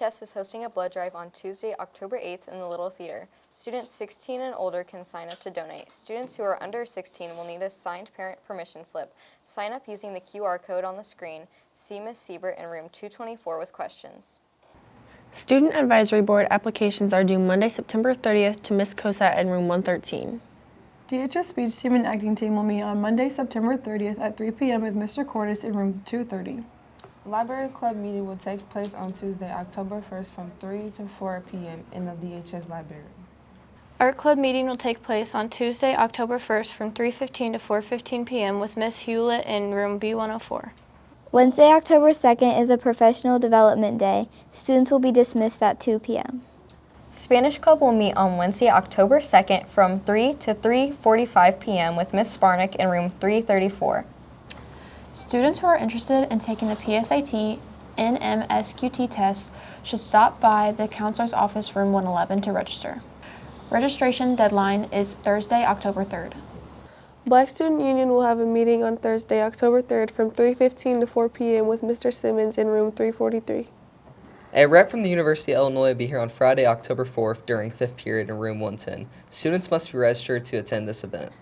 DHS is hosting a blood drive on Tuesday, October 8th in the Little Theater. Students 16 and older can sign up to donate. Students who are under 16 will need a signed parent permission slip. Sign up using the QR code on the screen. See Ms. Siebert in room 224 with questions. Student Advisory Board applications are due Monday, September 30th to Ms. Cosat in room 113. DHS speech team and acting team will meet on Monday, September 30th at 3 p.m. with Mr. Cordes in room 230. Library Club meeting will take place on Tuesday, October 1st from 3 to 4 p.m. in the DHS library. Art Club meeting will take place on Tuesday, October 1st from 3:15 to 4:15 p.m. with Ms. Hewlett in room B104. Wednesday, October 2nd is a professional development day. Students will be dismissed at 2 p.m. Spanish Club will meet on Wednesday, October 2nd from 3 to 3:45 p.m. with Ms. Sparnick in room 334. Students who are interested in taking the PSAT NMSQT test should stop by the counselor's office room 111 to register. Registration deadline is Thursday, October 3rd. Black Student Union will have a meeting on Thursday, October 3rd from 3:15 to 4 p.m. with Mr. Simmons in room 343. A rep from the University of Illinois will be here on Friday, October 4th during 5th period in room 110. Students must be registered to attend this event.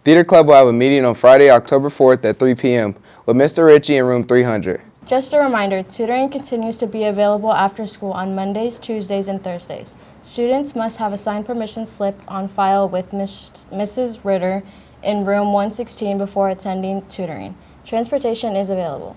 Theater Club will have a meeting on Friday, October 4th at 3 p.m. with Mr. Ritchie in room 300. Just a reminder, tutoring continues to be available after school on Mondays, Tuesdays, and Thursdays. Students must have a signed permission slip on file with Mrs. Ritter in room 116 before attending tutoring. Transportation is available.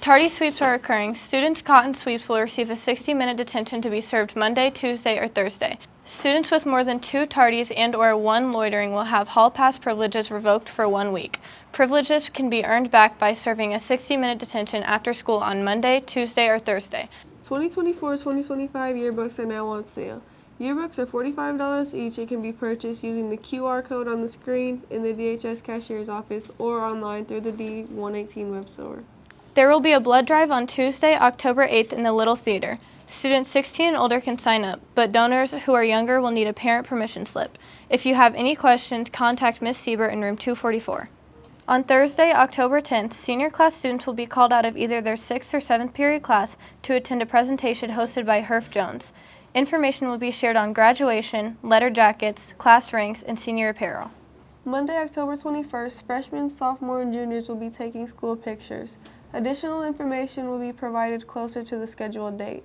Tardy sweeps are occurring. Students caught in sweeps will receive a 60-minute detention to be served Monday, Tuesday, or Thursday. Students with more than 2 tardies and/or 1 loitering will have hall pass privileges revoked for 1 week. Privileges can be earned back by serving a 60-minute detention after school on Monday, Tuesday, or Thursday. 2024-2025 yearbooks are now on sale. Yearbooks are $45 each and can be purchased using the QR code on the screen in the DHS cashier's office or online through the D118 web store. There will be a blood drive on Tuesday, October 8th in the Little Theater. Students 16 and older can sign up, but donors who are younger will need a parent permission slip. If you have any questions, contact Ms. Siebert in room 244. On Thursday, October 10th, senior class students will be called out of either their 6th or 7th period class to attend a presentation hosted by Herff Jones. Information will be shared on graduation, letter jackets, class ranks, and senior apparel. Monday, October 21st, freshmen, sophomores, and juniors will be taking school pictures. Additional information will be provided closer to the scheduled date.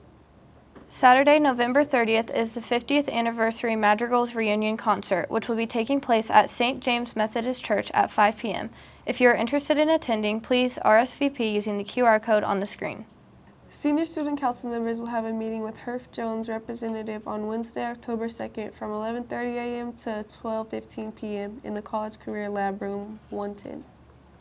Saturday, November 30th is the 50th anniversary Madrigals Reunion Concert, which will be taking place at St. James Methodist Church at 5 p.m. If you are interested in attending, please RSVP using the QR code on the screen. Senior student council members will have a meeting with Herff Jones representative on Wednesday, October 2nd from 11:30 a.m. to 12:15 p.m. in the College Career Lab Room 110.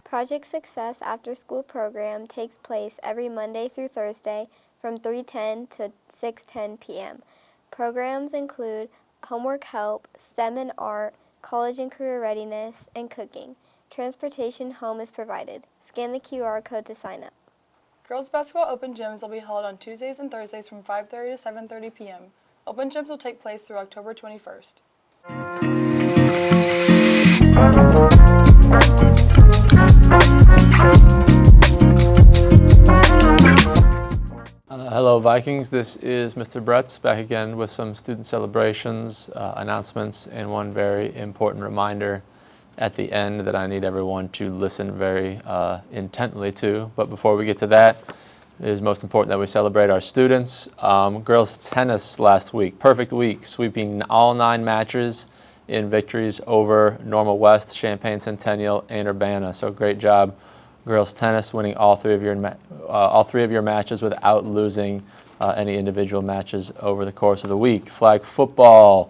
Project Success After School program takes place every Monday through Thursday from 3:10 to 6:10 p.m. Programs include homework help, STEM and art, college and career readiness, and cooking. Transportation home is provided. Scan the QR code to sign up. Girls Basketball Open Gyms will be held on Tuesdays and Thursdays from 5:30 to 7:30 p.m. Open Gyms will take place through October 21st. Hello Vikings, this is Mr. Bretz back again with some student celebrations, announcements, and one very important reminder at the end that I need everyone to listen very intently to. But before we get to that, it is most important that we celebrate our students. Girls tennis last week, perfect week, sweeping all 9 matches in victories over Normal West, Champaign Centennial, and Urbana. So great job, girls tennis, winning all three of your matches without losing any individual matches over the course of the week. Flag football,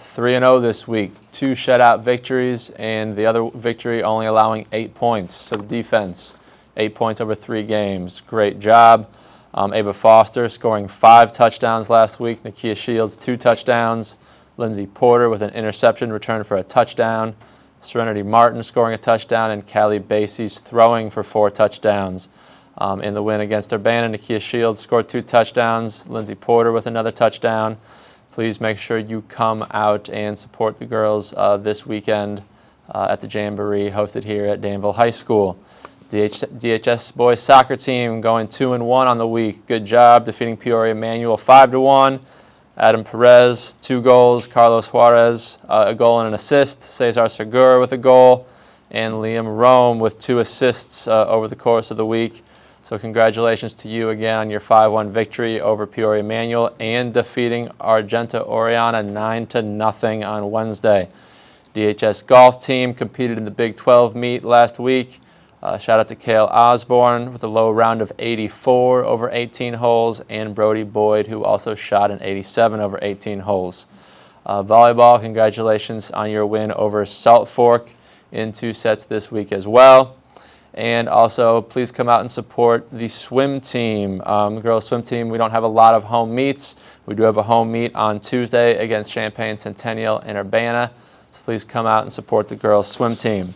3-0 this week, 2 shutout victories, and the other victory only allowing 8 points. So the defense, 8 points over 3 games. Great job. Ava Foster scoring 5 touchdowns last week. Nakia Shields, 2 touchdowns. Lindsay Porter with an interception return for a touchdown. Serenity Martin scoring a touchdown, and Callie Basie's throwing for 4 touchdowns. In the win against Urbana, Nakia Shields scored 2 touchdowns. Lindsay Porter with another touchdown. Please make sure you come out and support the girls this weekend at the Jamboree hosted here at Danville High School. DHS boys soccer team going 2-1 on the week. Good job defeating Peoria Manual 5-1. Adam Perez, 2 goals. Carlos Juarez, a goal and an assist. Cesar Segura with a goal. And Liam Rome with 2 assists over the course of the week. So congratulations to you again on your 5-1 victory over Peoria Manual and defeating Argenta Oriana 9-0 on Wednesday. DHS golf team competed in the Big 12 meet last week. Shout out to Cale Osborne with a low round of 84 over 18 holes, and Brody Boyd, who also shot an 87 over 18 holes. Volleyball, congratulations on your win over Salt Fork in 2 sets this week as well. And also, please come out and support the swim team. The girls swim team, we don't have a lot of home meets. We do have a home meet on Tuesday against Champaign Centennial in Urbana. So please come out and support the girls swim team.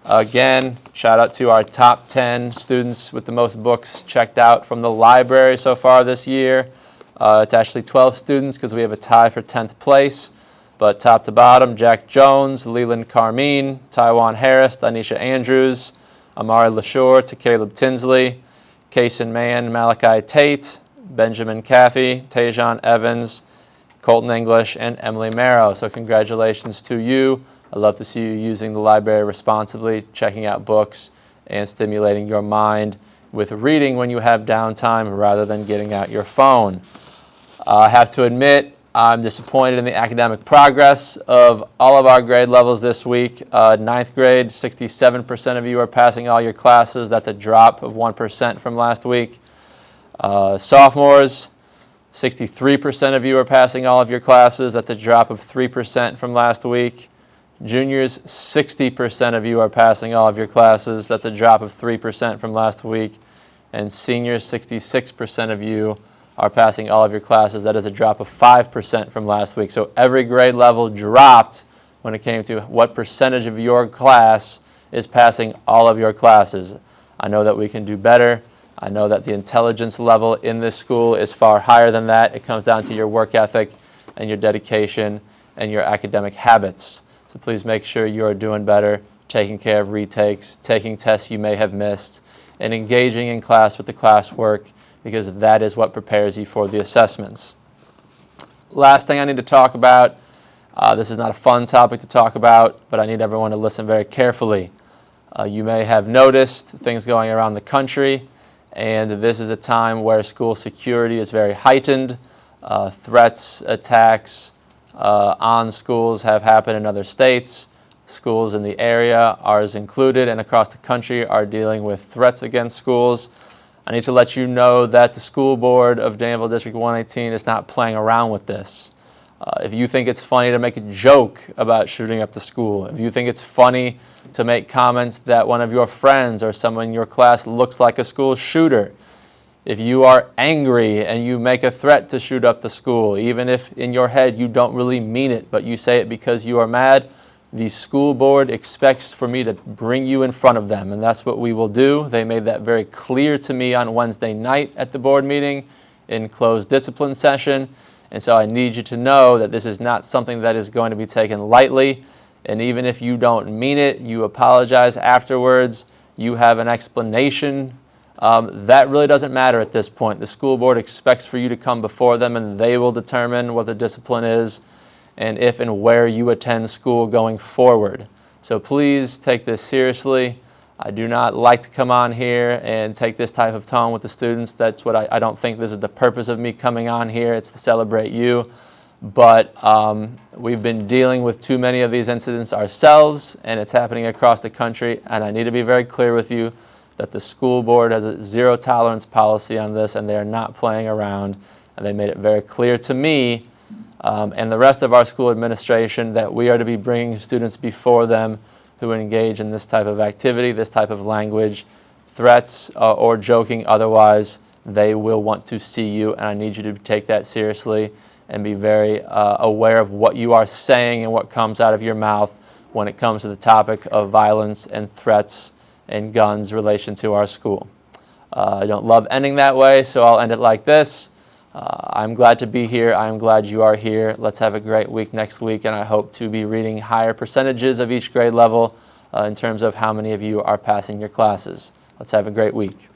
Again, shout out to our top 10 students with the most books checked out from the library so far this year. It's actually 12 students because we have a tie for 10th place. But top to bottom, Jack Jones, Leland Carmine, Taiwan Harris, Danisha Andrews, Amari LaShore to Caleb Tinsley, Kaysen Mann, Malachi Tate, Benjamin Caffey, Tajon Evans, Colton English, and Emily Marrow. So congratulations to you. I love to see you using the library responsibly, checking out books, and stimulating your mind with reading when you have downtime rather than getting out your phone. I have to admit, I'm disappointed in the academic progress of all of our grade levels this week. 9th grade, 67% of you are passing all your classes. That's a drop of 1% from last week. Sophomores, 63% of you are passing all of your classes. That's a drop of 3% from last week. Juniors, 60% of you are passing all of your classes. That's a drop of 3% from last week. And seniors, 66% of you are passing all of your classes. That is a drop of 5% from last week. So every grade level dropped when it came to what percentage of your class is passing all of your classes. I know that we can do better. I know that the intelligence level in this school is far higher than that. It comes down to your work ethic and your dedication and your academic habits. So please make sure you are doing better, taking care of retakes, taking tests you may have missed, and engaging in class with the classwork, because that is what prepares you for the assessments. Last thing I need to talk about, this is not a fun topic to talk about, but I need everyone to listen very carefully. You may have noticed things going around the country, and this is a time where school security is very heightened. Threats, attacks on schools have happened in other states. Schools in the area, ours included, and across the country are dealing with threats against schools. I need to let you know that the school board of Danville District 118 is not playing around with this. If you think it's funny to make a joke about shooting up the school, if you think it's funny to make comments that one of your friends or someone in your class looks like a school shooter, if you are angry and you make a threat to shoot up the school, even if in your head you don't really mean it, but you say it because you are mad, the school board expects for me to bring you in front of them, and that's what we will do. They made that very clear to me on Wednesday night at the board meeting in closed discipline session, and so I need you to know that this is not something that is going to be taken lightly, and even if you don't mean it, you apologize afterwards, you have an explanation. That really doesn't matter at this point. The school board expects for you to come before them, and they will determine what the discipline is and if and where you attend school going forward. So please take this seriously. I do not like to come on here and take this type of tone with the students. That's what I don't think this is the purpose of me coming on here. It's to celebrate you. But we've been dealing with too many of these incidents ourselves, and it's happening across the country. And I need to be very clear with you that the school board has a zero tolerance policy on this, and they are not playing around. And they made it very clear to me and the rest of our school administration that we are to be bringing students before them who engage in this type of activity, this type of language, threats, or joking. Otherwise, they will want to see you, and I need you to take that seriously and be very aware of what you are saying and what comes out of your mouth when it comes to the topic of violence and threats and guns in relation to our school. I don't love ending that way, so I'll end it like this. I'm glad to be here. I'm glad you are here. Let's have a great week next week, and I hope to be reading higher percentages of each grade level in terms of how many of you are passing your classes. Let's have a great week.